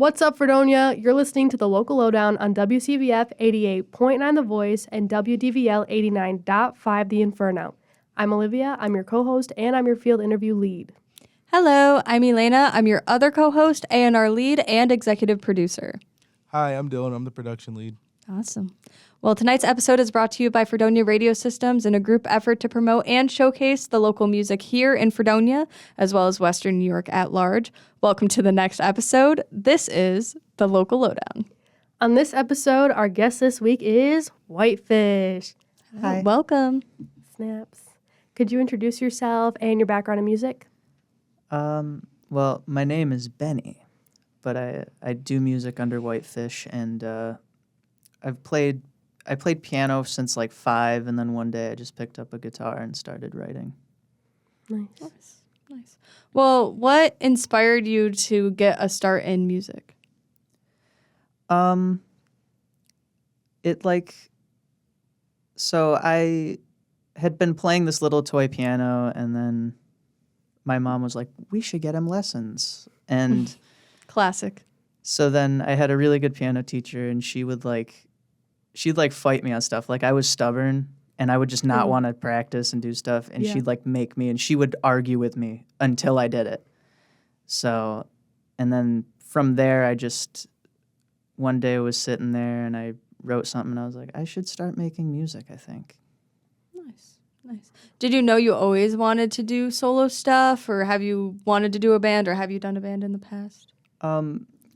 What's up, Fredonia? You're listening to the Local Lowdown on WCVF 88.9 The Voice and WDVL 89.5 The Inferno. I'm Olivia, I'm your co-host, and I'm your field interview lead. Hello, I'm Elena. I'm your other co-host, A&R lead, and executive producer. Hi, I'm Dylan. I'm the production lead. Awesome. Well, tonight's episode is brought to you by Fredonia Radio Systems in a group effort to promote and showcase the local music here in Fredonia, as well as Western New York at large. Welcome to the next episode. This is the Local Lowdown. On this episode, our guest this week is WhiteFish. Hi. Welcome. Snaps. Could you introduce yourself and your background in music? Well, my name is Benny, but I do music under WhiteFish, and I played piano since like 5, and then one day I just picked up a guitar and started writing. Nice. Well, what inspired you to get a start in music? So I had been playing this little toy piano, and then my mom was like, we should get him lessons. And Classic. so then I had a really good piano teacher, and she'd fight me on stuff. Like, I was stubborn, and I would just not want to practice and do stuff, and she'd make me, and she would argue with me until I did it. So, and then from there, one day I was sitting there, and I wrote something, and I was like, I should start making music, I think. Nice. Did you know you always wanted to do solo stuff, or have you wanted to do a band, or have you done a band in the past?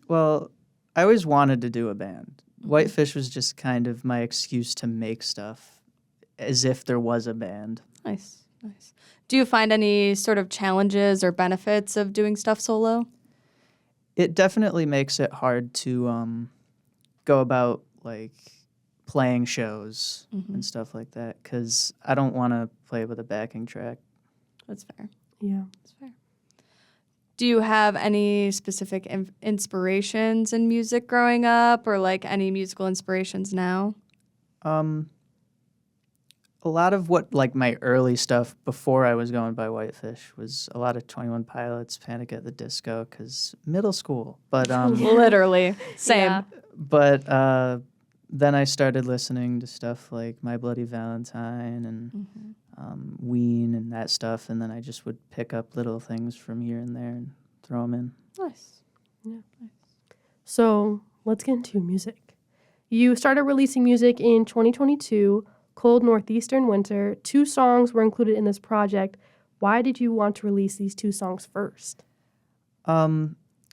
Well, I always wanted to do a band. WhiteFish was just kind of my excuse to make stuff as if there was a band. Nice. Do you find any sort of challenges or benefits of doing stuff solo? It definitely makes it hard to go about, like, playing shows and stuff like that, because I don't want to play with a backing track. That's fair. Yeah. That's fair. Do you have any specific inspirations in music growing up, or like any musical inspirations now? A lot of what, like, my early stuff before I was going by WhiteFish was a lot of 21 Pilots, Panic at the Disco, because middle school. But Literally. Same. Yeah. But then I started listening to stuff like My Bloody Valentine and Ween and that stuff, and then I just would pick up little things from here and there and throw them in. Nice. So let's get into music. You started releasing music in 2022, Cold Northeastern Winter. 2 songs were included in this project. Why did you want to release these 2 songs first?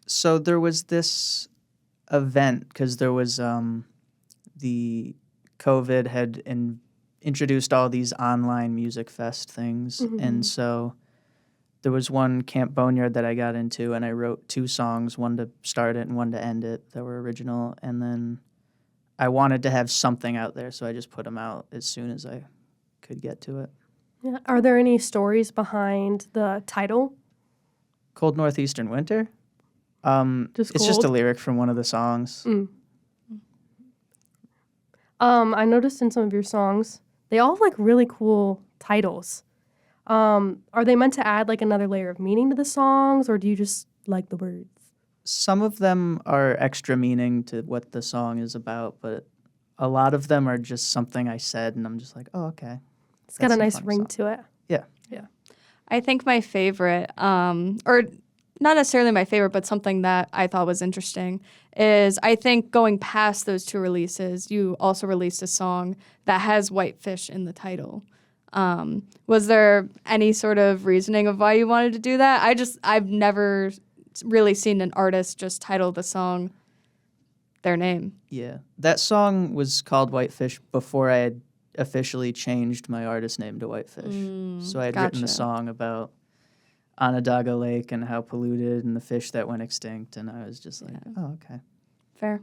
So there was this event, because there was the COVID had introduced all these online music fest things, and so there was one Camp Boneyard that I got into, and I wrote 2 songs, one to start it and one to end it, that were original, and then I wanted to have something out there, so I just put them out as soon as I could get to it. Yeah. Are there any stories behind the title? Cold Northeastern Winter? Just it's just a cold? lyric from one of the songs. I noticed in some of your songs, they all have like really cool titles. Are they meant to add like another layer of meaning to the songs, or do you just like the words? Some of them are extra meaning to what the song is about, but a lot of them are just something I said, and I'm just like, oh, okay. It's got a nice ring to it. Yeah. I think my favorite, or not necessarily my favorite, but something that I thought was interesting is I think going past those 2 releases, you also released a song that has WhiteFish in the title. Was there any sort of reasoning of why you wanted to do that? I've never really seen an artist just title the song their name. Yeah. That song was called WhiteFish before I had officially changed my artist name to WhiteFish. So I had written a song about Onondaga Lake and how polluted and the fish that went extinct, and I was just like, oh, okay. Fair.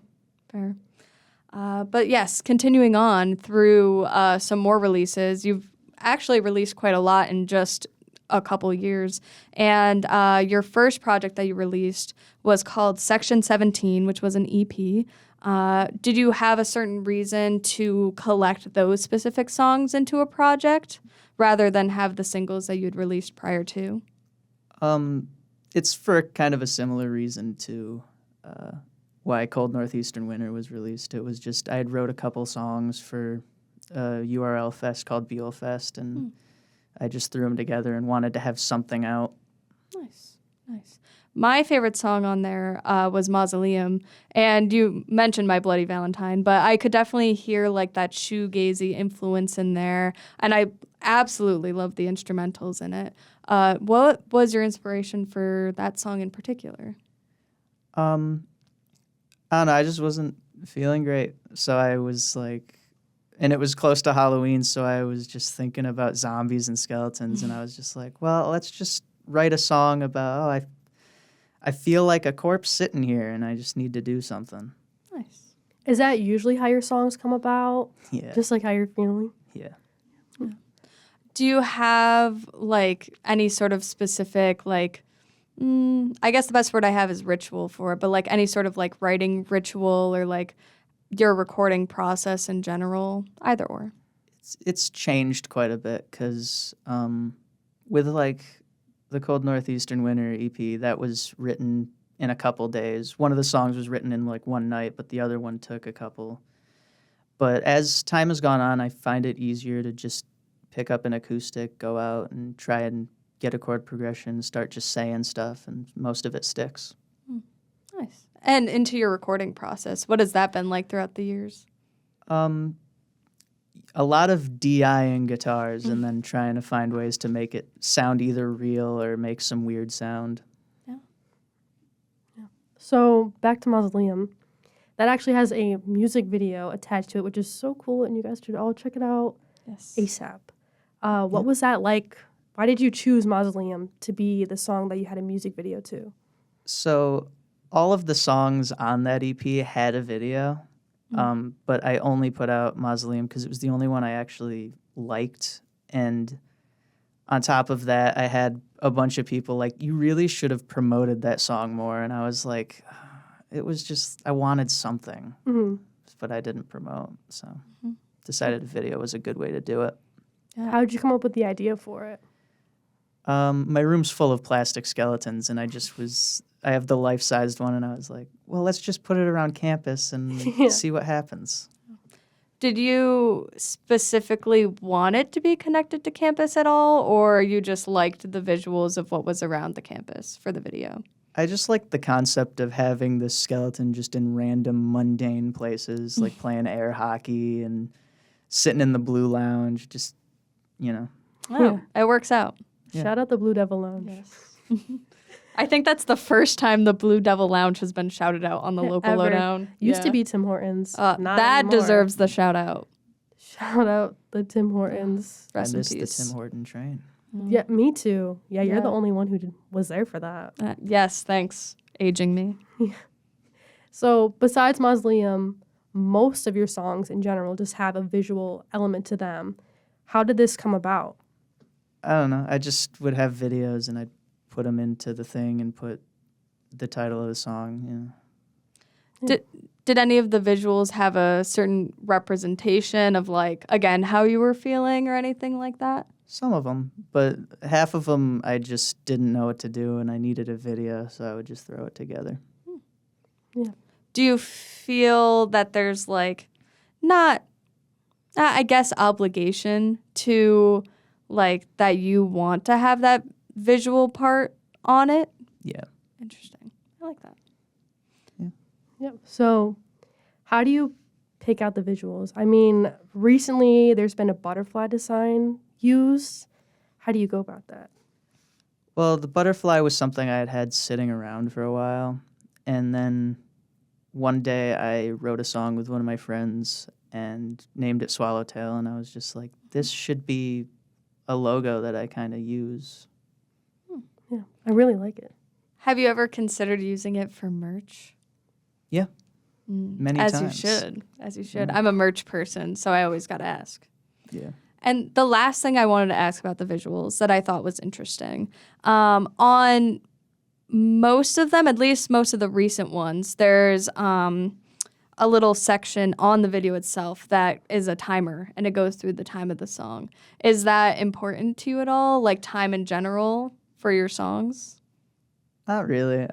But yes, continuing on through some more releases, you've actually released quite a lot in just a couple years. And your first project that you released was called Section 17, which was an EP. Did you have a certain reason to collect those specific songs into a project rather than have the singles that you had released prior to? It's for kind of a similar reason to why Cold Northeastern Winter was released. It was just I had wrote a couple songs for a URL fest called Buell Fest, and I just threw them together and wanted to have something out. Nice. My favorite song on there was Mausoleum, and you mentioned My Bloody Valentine, but I could definitely hear like that shoegazy influence in there, and I absolutely love the instrumentals in it. What was your inspiration for that song in particular? I don't know, I just wasn't feeling great, so I was like, and it was close to Halloween, so I was just thinking about zombies and skeletons, and I was just like, well, let's just write a song about, I feel like a corpse sitting here, and I just need to do something. Nice. Is that usually how your songs come about? Yeah. Just like how you're feeling? Yeah. Do you have like any sort of specific like, I guess the best word I have is ritual for it, but like any sort of like writing ritual or like your recording process in general, either or? It's changed quite a bit because with like the Cold Northeastern Winter EP, that was written in a couple days. One of the songs was written in like one night, but the other one took a couple. But as time has gone on, I find it easier to just pick up an acoustic, go out and try and get a chord progression, start just saying stuff, and most of it sticks. Nice. And into your recording process, what has that been like throughout the years? A lot of DIing guitars and then trying to find ways to make it sound either real or make some weird sound. So back to Mausoleum. That actually has a music video attached to it, which is so cool, and you guys should all check it out Yes. ASAP. What was that like? Why did you choose Mausoleum to be the song that you had a music video to? So all of the songs on that EP had a video, but I only put out Mausoleum because it was the only one I actually liked. And on top of that, I had a bunch of people like, you really should have promoted that song more. And I was like, it was just, I wanted something, but I didn't promote. So decided a video was a good way to do it. How did you come up with the idea for it? My room's full of plastic skeletons, and I have the life-sized one, and I was like, well, let's just put it around campus and see what happens. Did you specifically want it to be connected to campus at all, or you just liked the visuals of what was around the campus for the video? I just like the concept of having this skeleton just in random mundane places, like playing air hockey and sitting in the Blue Lounge, just, you know. Oh, it works out. Yeah. Shout out the Blue Devil Lounge. Yes. I think that's the first time the Blue Devil Lounge has been shouted out on the local Ever. lowdown. Used to be Tim Hortons. Not that anymore. deserves the shout out. Shout out the Tim Hortons. Rest I in miss peace. the Tim Horton train. Yeah, me too. Yeah, you're Yeah. the only one who was there for that. Yes, thanks. Aging me. So besides Mausoleum, most of your songs in general just have a visual element to them. How did this come about? I don't know. I just would have videos, and I'd put them into the thing and put the title of the song, Did any of the visuals have a certain representation of like, again, how you were feeling or anything like that? Some of them, but half of them I just didn't know what to do, and I needed a video, so I would just throw it together. Do you feel that there's like not, I guess, obligation to like that you want to have that visual part on it? Yeah. Interesting. I like that. Yep. So how do you pick out the visuals? I mean, recently there's been a butterfly design used. How do you go about that? Well, the butterfly was something I had had sitting around for a while, and then one day I wrote a song with one of my friends and named it Swallowtail, and I was just like, this should be a logo that I kind of use. Yeah, I really like it. Have you ever considered using it for merch? Yeah, many As times. you should. As you should. I'm a merch person, so I always got to ask. Yeah. And the last thing I wanted to ask about the visuals that I thought was interesting, on most of them, at least most of the recent ones, there's a little section on the video itself that is a timer, and it goes through the time of the song. Is that important to you at all, like time in general for your songs? Not really.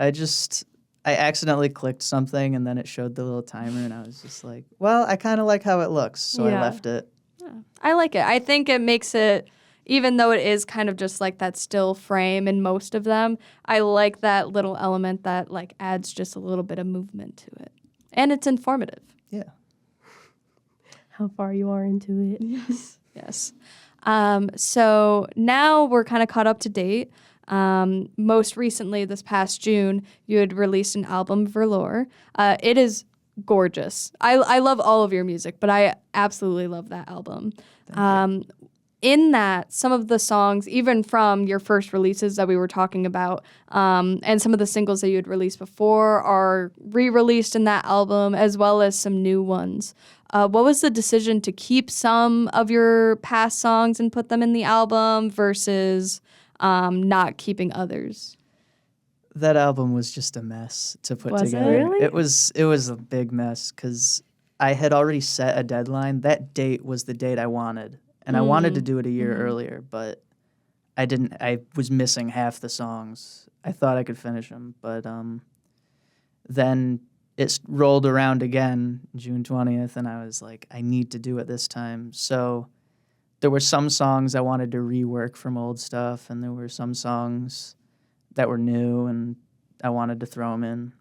I accidentally clicked something and then it showed the little timer and I was just like, well, I kind of like how it looks, so I left it. Yeah. I like it. I think it makes it, even though it is kind of just like that still frame in most of them, I like that little element that like adds just a little bit of movement to it. And it's informative. Yeah. How far you are into it. Yes. Yes. So now we're kind of caught up to date. Most recently, this past June, you had released an album, Velour. It is gorgeous. I love all of your music, but I absolutely love that album. In that, some of the songs, even from your first releases that we were talking about, and some of the singles that you had released before are re-released in that album, as well as some new ones. What was the decision to keep some of your past songs and put them in the album versus not keeping others? That album was just a mess to put Was it? together. Really? It was a big mess because I had already set a deadline. That date was the date I wanted, and I wanted to do it a year earlier, but I didn't. I was missing half the songs. I thought I could finish them, but then it rolled around again, June 20th, and I was like, I need to do it this time. So there were some songs I wanted to rework from old stuff, and there were some songs that were new, and I wanted to throw them in.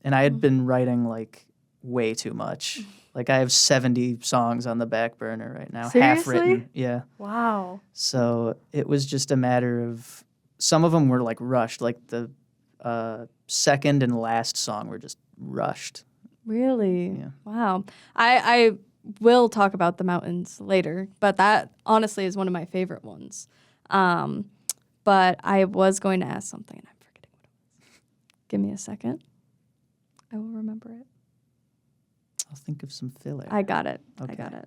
And I had been writing, like, way too much. Like, I have 70 songs on the back burner right now. Half Seriously? written. Yeah. Wow. So it was just a matter of, some of them were, like, rushed. Like, the second and last song were just rushed. Really? Yeah. Wow. I will talk about The Mountains later, but that honestly is one of my favorite ones. But I was going to ask something and I'm forgetting what it was. Give me a second. I will remember it. I'll think of some filler. I got it. Okay. I got it.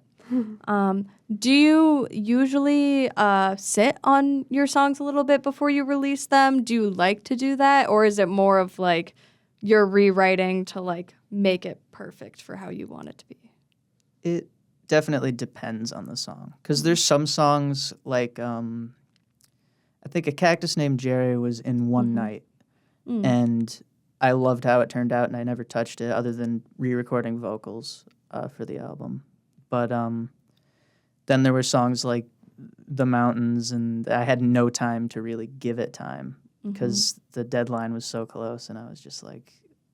Do you usually sit on your songs a little bit before you release them? Do you like to do that? Or is it more of like you're rewriting to like make it perfect for how you want it to be? It definitely depends on the song. Because there's some songs like, I think A Cactus Named Jerry was in one night. And I loved how it turned out, and I never touched it other than re-recording vocals for the album. But then there were songs like The Mountains, and I had no time to really give it time because the deadline was so close, and I was just like,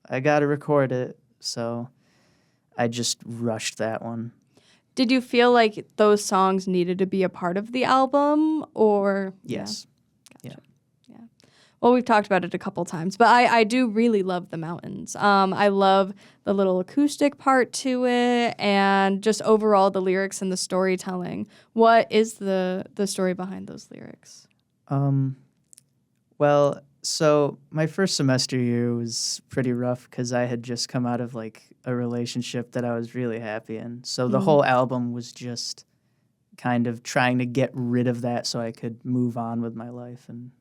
I got to record it. So I just rushed that one. Did you feel like those songs needed to be a part of the album, or? Yes. Yeah. Well, we've talked about it a couple times, but I do really love The Mountains. I love the little acoustic part to it and just overall the lyrics and the storytelling. What is the story behind those lyrics? Well, so my first semester year was pretty rough because I had just come out of like a relationship that I was really happy in. So the whole album was just kind of trying to get rid of that so I could move on with my life and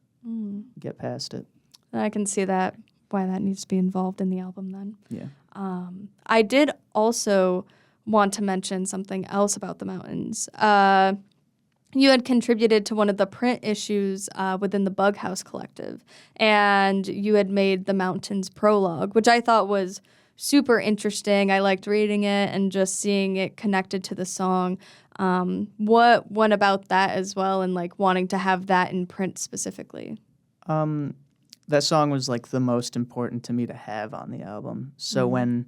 get past it. I can see that, why that needs to be involved in the album then. Yeah. I did also want to mention something else about The Mountains. You had contributed to one of the print issues within the Bug House Collective, and you had made The Mountains prologue, which I thought was super interesting. I liked reading it and just seeing it connected to the song. What went about that as well, and like wanting to have that in print specifically? That song was like the most important to me to have on the album. So when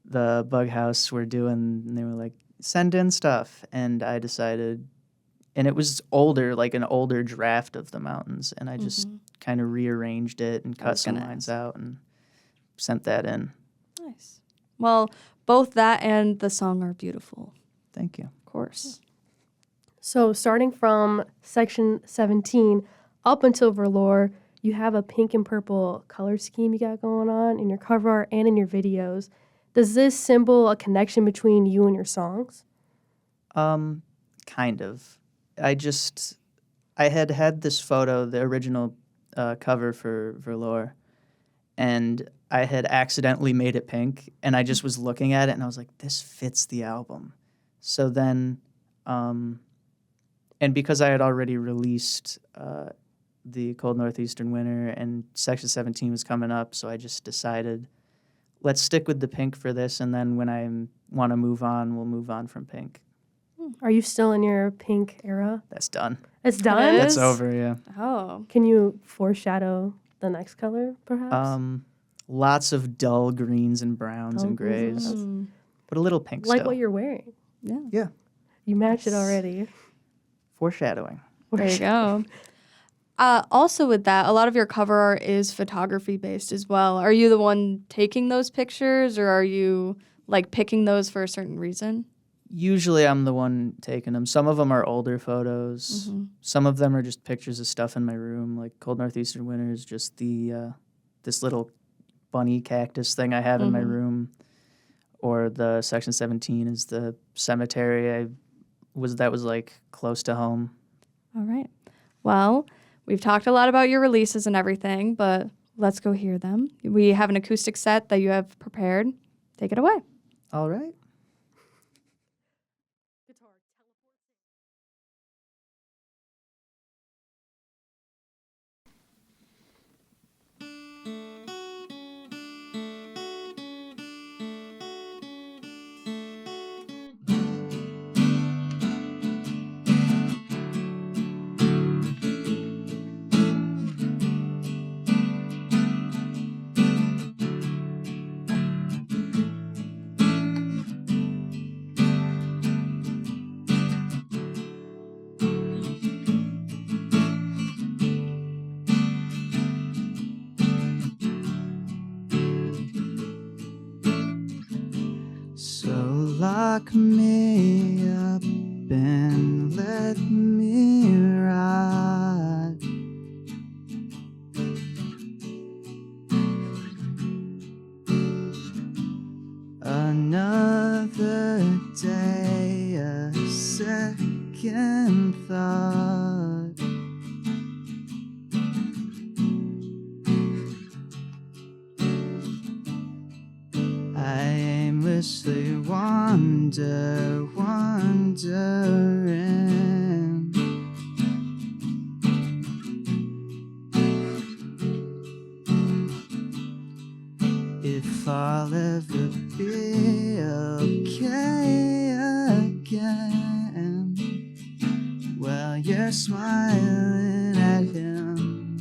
the Bug House were doing, they were like, send in stuff, and I decided, and it was older, like an older draft of The Mountains, and I just kind of rearranged it and cut some lines out and sent that in. Nice. Well, both that and the song are beautiful. Thank you. Of course. So starting from section 17 up until Velour, you have a pink and purple color scheme you got going on in your cover art and in your videos. Does this symbol a connection between you and your songs? Kind of. I had this photo, the original cover for Velour, and I had accidentally made it pink, and I just was looking at it, and I was like, this fits the album. So then, and because I had already released the cold northeastern winter, and Section 17 was coming up, so I just decided, let's stick with the pink for this, and then when I want to move on, we'll move on from pink. Are you still in your pink era? That's done. It's done? It That's is? over, yeah. Oh. Can you foreshadow the next color, perhaps? Lots of dull greens and browns Dull and greens and grays, Mm. but a little pink like still. what you're wearing. Yeah. Yeah, You match it already. foreshadowing. There you go. Also with that, a lot of your cover art is photography based as well. Are you the one taking those pictures, or are you like picking those for a certain reason? Usually I'm the one taking them. Some of them are older photos. Mm-hmm. Some of them are just pictures of stuff in my room, like Cold Northeastern Winter is just the this little bunny cactus thing I have in my Mhm. room. Or the Section 17 is the cemetery that was like close to home. All right. Well, we've talked a lot about your releases and everything, but let's go hear them. We have an acoustic set that you have prepared. Take it away. All right. So lock me up and let me ride. Another day, a second thought. I aimlessly wandering. If I'll ever be okay again. Well, you're smiling at him.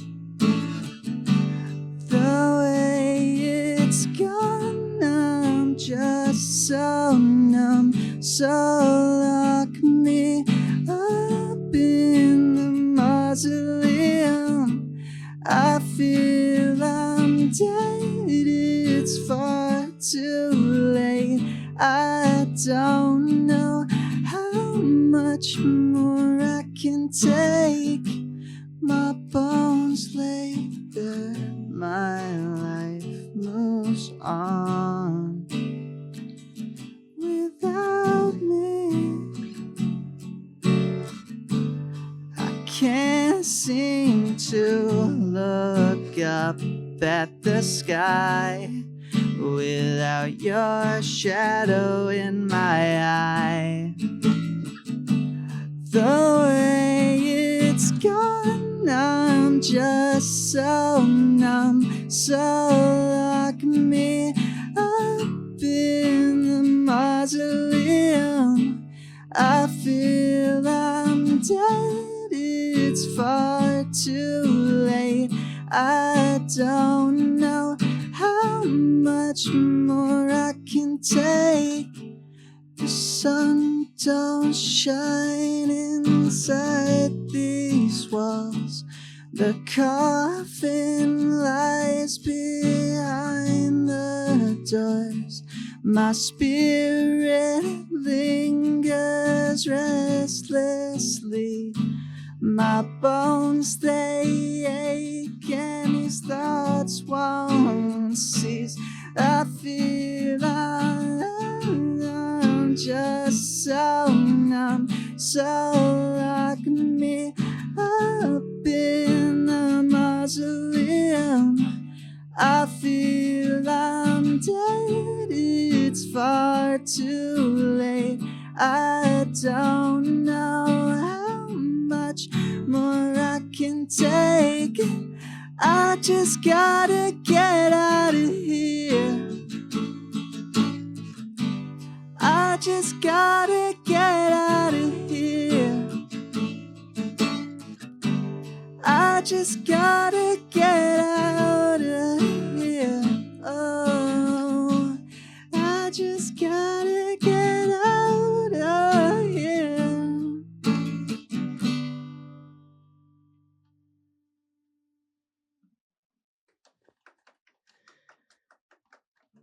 The way it's gone, I'm just so numb. So lock me up in the mausoleum. I feel I'm dead, it's far too late. I don't know how much more I can take. My bones lay bare, my life moves on without me. I can't seem to look up at the sky without your shadow in my eye. The way it's gone, I'm just so numb. So lock me up in the mausoleum. I feel I'm dead, it's far too late. I don't know how much more I can take. The sun don't shine inside these walls. The coffin lies behind the doors. My spirit lingers restlessly. My bones, they ache, and these thoughts won't cease. I feel I'm just so numb. So lock me up in the mausoleum. I feel I'm dead, it's far too late. I don't know how much more I can take. I just gotta get out of here. I just gotta get out of here. I just gotta get out of here. Oh, I just gotta get out of here.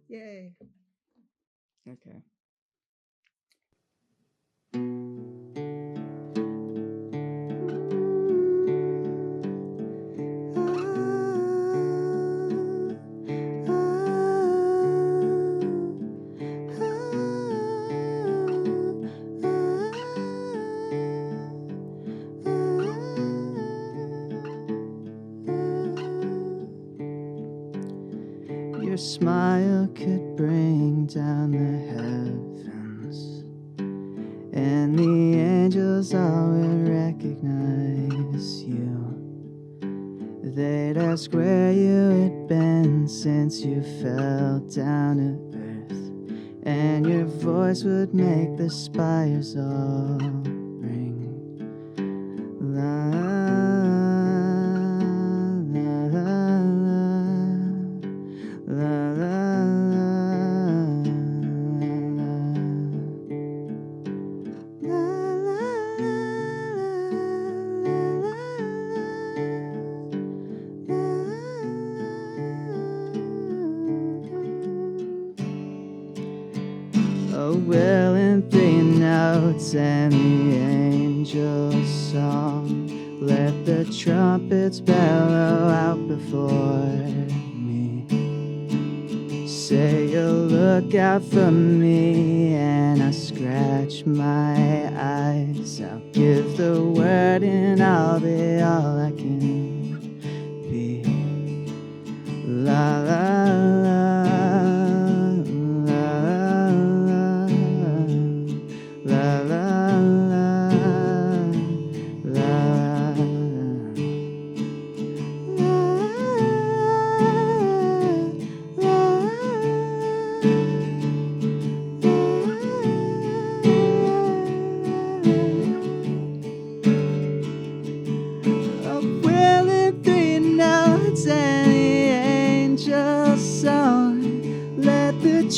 Yay. Okay. Your smile could bring down the heavens, and the angels all will recognize you. They'd ask where you had been since you fell down to earth, and your voice would make the spires all ring. La la la la la a will in three notes and the angel's song. Let the trumpets bellow out before me. Say you'll look out for me, and I scratch my eyes. I'll give the word and I'll be all I can be. La la la.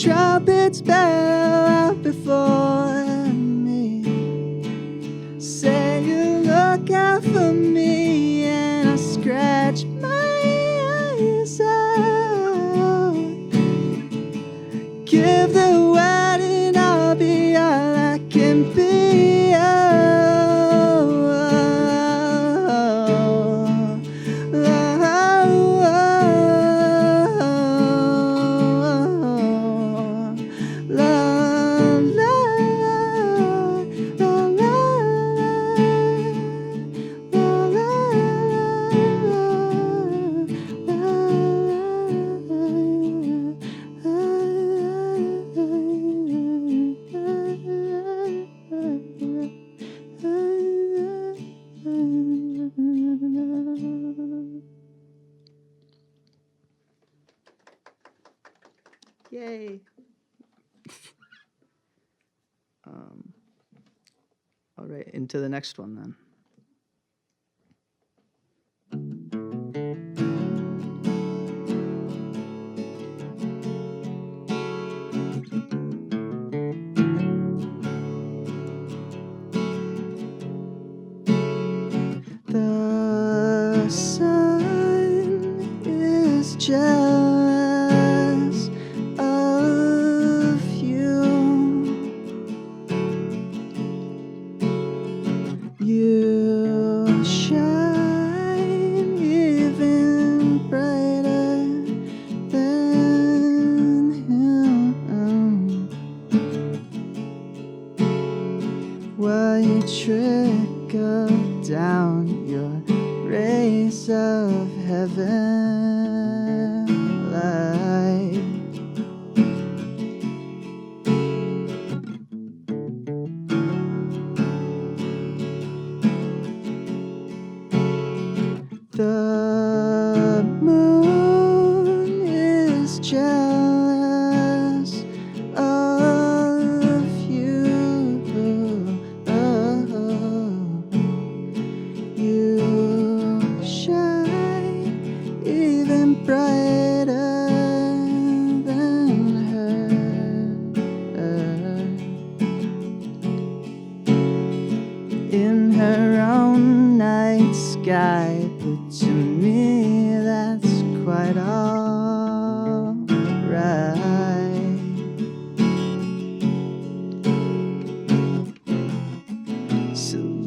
Trumpets bellow out before me. Say you look out for me, and I scratch my eyes out. Give the word and I'll be all I can be. Yay. All right, into the next one then. The sun is jealous of you. You shine even brighter than him. While you trickle down your rays of heaven light.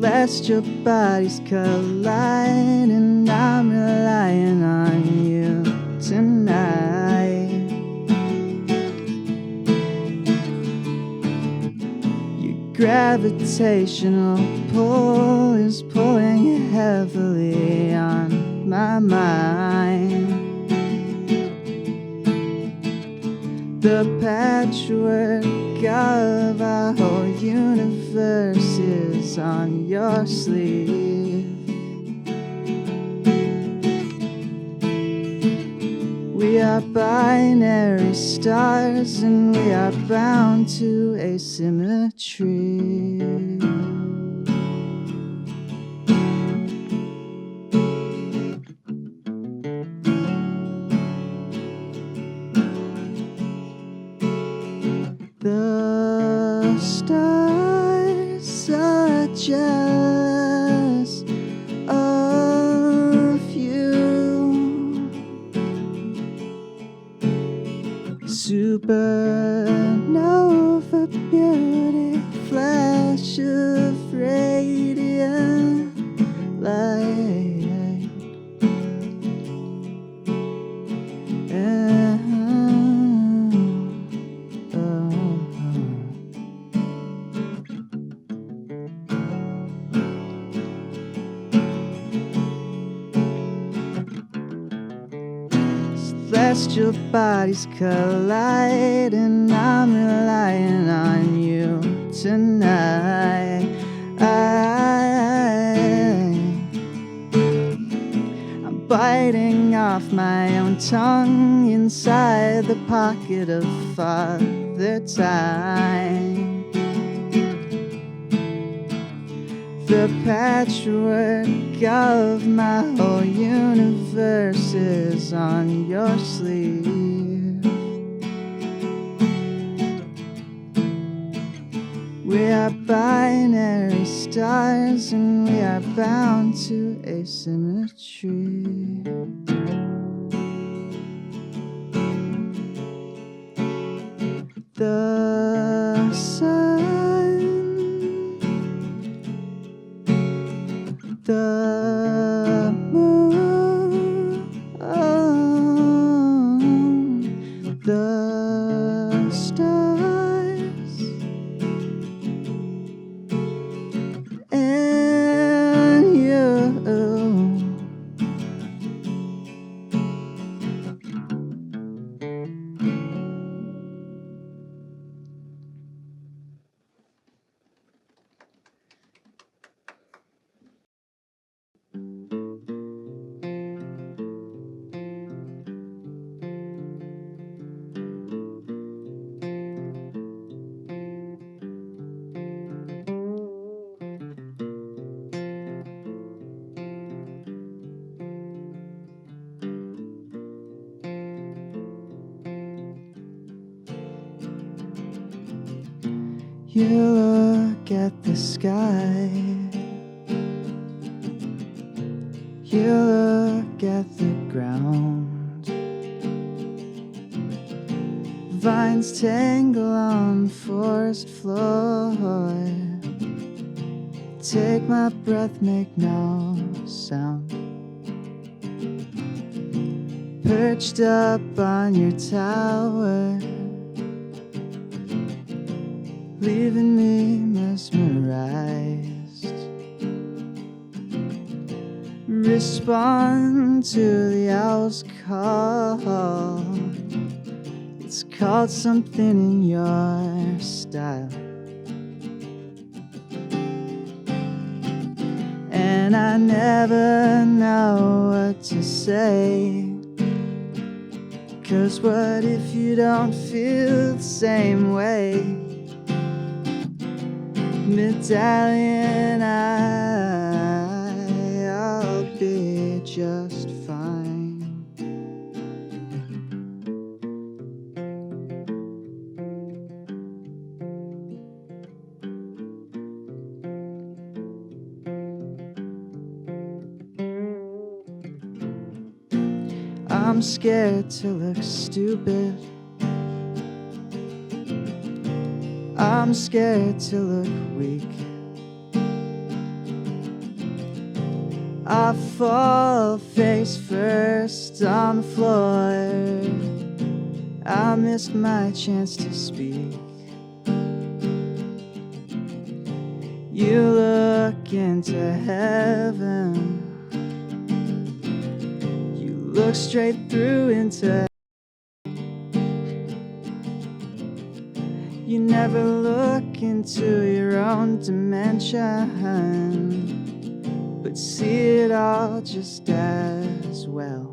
celestial bodies collide, and I'm relying on you tonight. Your gravitational pull is pulling heavily on my mind. The patchwork of our whole universe is on your sleeve. We are binary stars, and we are bound to asymmetry. The stars are jealous of you. Supernova beauty, flash of radiant light. Celestial bodies collide, and I'm relying on you tonight. I'm biting off my own tongue inside the pocket of Father Time. The patchwork of my whole universe is on your sleeve. We are binary stars, and we are bound to asymmetry. The sun, the moon, the stars, and you. You look at the sky, you look at the ground. Vines tangle on the forest floor. Take my breath, make no sound. Perched up on your tower, leaving me mesmerized. Respond to the owl's call. It's called something in your style. And I never know what to say. 'Cause what if you don't feel the same way? Medallion, I'll be just fine. I'm scared to look stupid. I'm scared to look weak. I fall face first on the floor. I missed my chance to speak. You look into heaven. You look straight through into. You never look into your own dimension, but see it all just as well.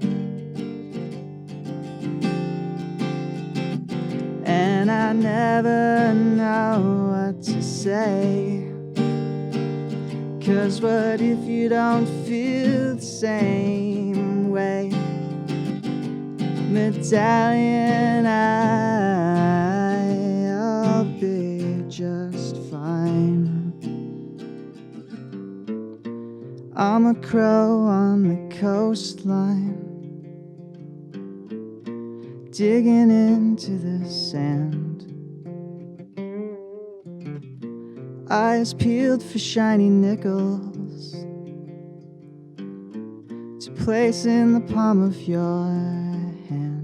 And I never know what to say, 'cause what if you don't feel the same way? Medallion, I'll be just fine. I'm a crow on the coastline, digging into the sand. Eyes peeled for shiny nickels to place in the palm of your hand.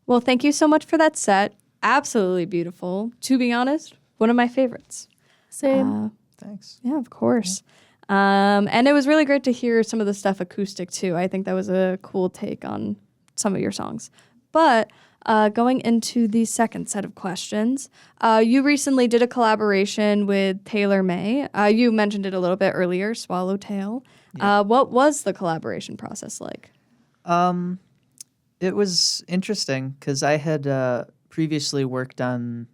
Well, thank you so much for that set. Absolutely beautiful. To be honest, one of my favorites. Same. Thanks. Yeah, of course. And it was really great to hear some of the stuff acoustic too. I think that was a cool take on some of your songs. But going into the second set of questions, you recently did a collaboration with Taylor May. You mentioned it a little bit earlier, Swallowtail. Yeah. What was the collaboration process like? It was interesting because I had previously worked on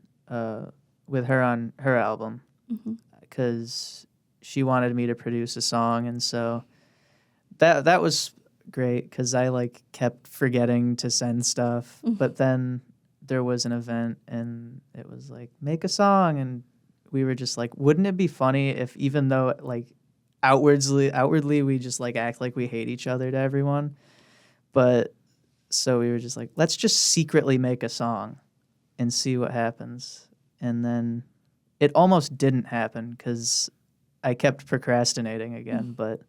with her on her album because she wanted me to produce a song, and so that was great because I like kept forgetting to send stuff. But then there was an event, and it was like, make a song, and we were just like, wouldn't it be funny if even though like outwardly we just like act like we hate each other to everyone, but so we were just like, let's just secretly make a song and see what happens. And then it almost didn't happen because I kept procrastinating again. But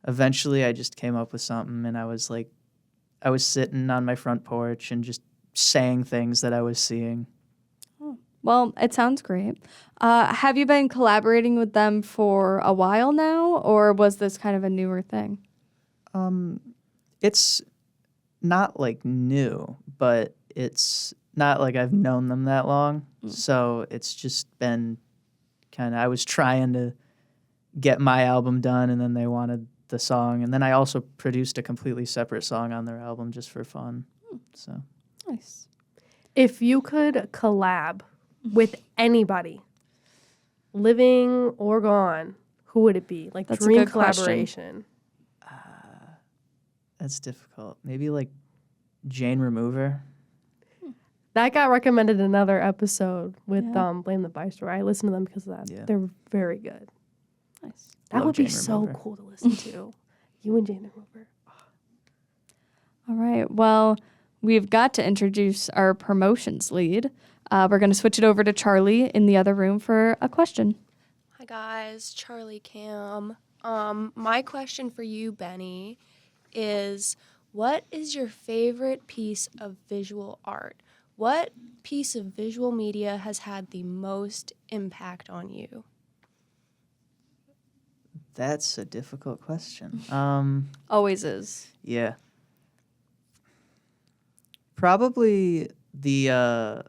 eventually I just came up with something, and I was sitting on my front porch and just saying things that I was seeing. Oh, well, it sounds great. Have you been collaborating with them for a while now, or was this kind of a newer thing? It's not like new, but it's not like I've known them that long. So it's just been kind of, I was trying to get my album done, and then they wanted the song. And then I also produced a completely separate song on their album just for fun. So Nice. If you could collab with anybody, living or gone, who would it be? Like That's a dream good question. collaboration. that's difficult. Maybe like Jane Remover. That got recommended in another episode with Yeah. Blame the Viceroy. I listened to them because of that. Yeah. They're very good. Nice. That Love would be Jane so Remover. cool to listen to. You and Jane Remover. All right. Well, we've got to introduce our promotions lead. We're going to switch it over to Charlie in the other room for a question. Hi guys, Charlie Cam. My question for you, Benny, is what is your favorite piece of visual art? What piece of visual media has had the most impact on you? That's a difficult question. Always is. Yeah. Probably the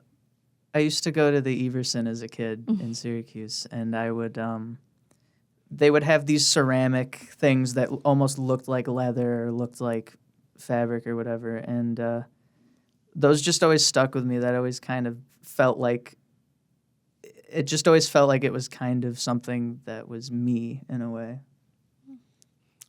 I used to go to the Everson as a kid in Syracuse, and I would they would have these ceramic things that almost looked like leather or looked like fabric or whatever, and those just always stuck with me. That always kind of felt like it just always felt like it was kind of something that was me in a way.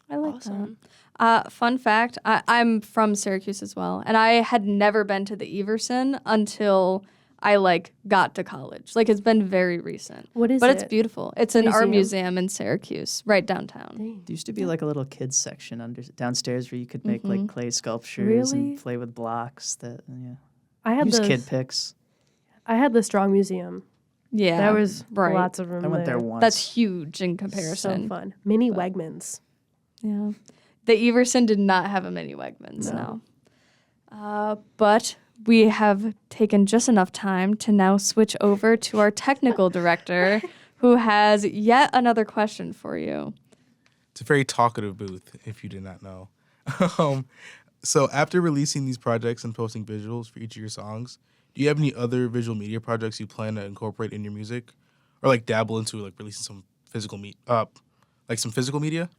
I like Awesome. that. Fun fact, I'm from Syracuse as well, and I had never been to the Everson until I got to college. It's been very recent. What is but it? it's beautiful. It's an art Museum? museum in Syracuse, right downtown. Dang. There used to be like a little kids section downstairs where you could make like clay sculptures Really? and play with blocks. I had Use the kid pics. I had the Strong Museum. Yeah, There was right. lots of room I went there once. That's huge in So comparison. fun. Mini Wegmans. Yeah. The Everson did not have a mini Wegmans, no. But we have taken just enough time to now switch over to our technical director, who has yet another question for you. It's a very talkative booth, if you did not know. So after releasing these projects and posting visuals for each of your songs, do you have any other visual media projects you plan to incorporate in your music, or dabble into releasing some physical some physical media?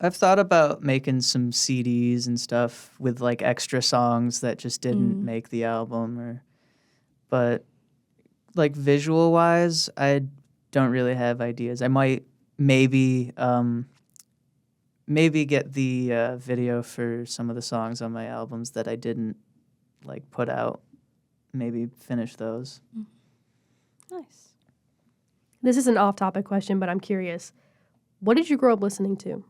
I've thought about making some CDs and stuff with extra songs that just didn't make the album, but visual wise, I don't really have ideas. I might maybe get the video for some of the songs on my albums that I didn't put out. Maybe finish those. Nice. This is an off-topic question, but I'm curious. What did you grow up listening to?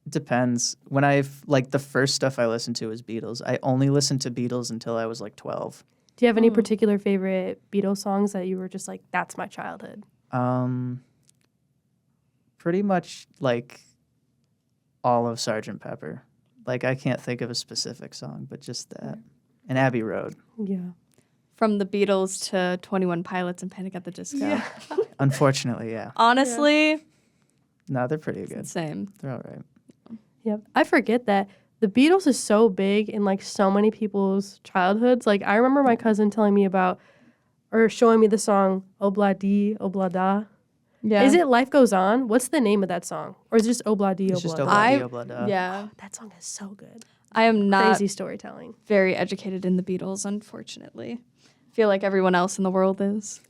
Depends. When the first stuff I listened to was Beatles. I only listened to Beatles until I was 12. Do you have any particular favorite Beatles songs that you were just that's my childhood? Pretty much all of Sgt. Pepper. I can't think of a specific song, but just that. And Abbey Road. Yeah. From the Beatles to 21 Pilots and Panic at the Disco. Yeah. Unfortunately, yeah. Honestly, No, they're pretty good. same. They're all right. Yep. I forget that the Beatles is so big in so many people's childhoods. I remember my cousin telling me about or showing me the song Obla Di, Obla Da. Yeah. Is it Life Goes On? What's the name of that song? Or is it just Obla Di, It's Obla just Da? Obla Di, Obla Da. Yeah. That song is so good. I am not Crazy storytelling. very educated in the Beatles, unfortunately. I feel like everyone else in the world is.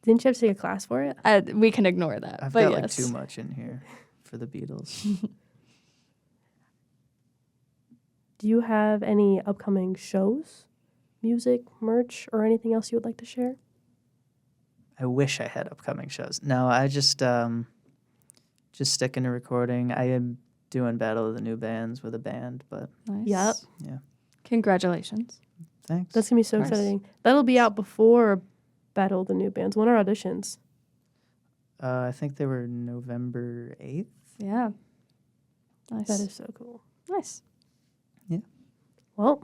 Didn't you have to take a class for it? We can ignore that. I've but got yes. too much in here for the Beatles. Do you have any upcoming shows, music, merch, or anything else you would like to share? I wish I had upcoming shows. No, I just sticking to recording. I am doing Battle of the New Bands with a band, but Nice. Yep. yeah. Congratulations. Thanks. That's going to be so Nice. exciting. That'll be out before Battle of the New Bands. When are auditions? I think they were November 8th. Yeah. Nice. That is so cool. nice. Well,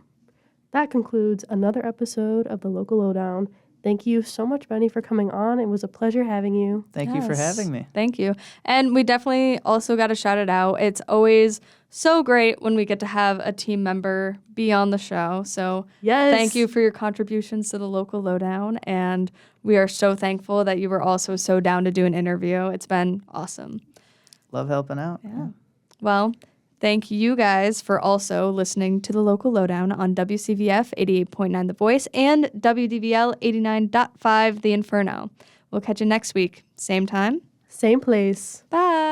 that concludes another episode of the Local Lowdown. Thank you so much, Benny, for coming on. It was a pleasure having you. Thank you for Yes. having me. Thank you. And we definitely also got to shout it out. It's always so great when we get to have a team member be on the show. So Yes. thank you for your contributions to the Local Lowdown. And we are so thankful that you were also so down to do an interview. It's been awesome. Love helping out. Yeah. Well, thank you guys for also listening to the Local Lowdown on WCVF 88.9 The Voice and WDVL 89.5 The Inferno. We'll catch you next week. Same time. Same place. Bye.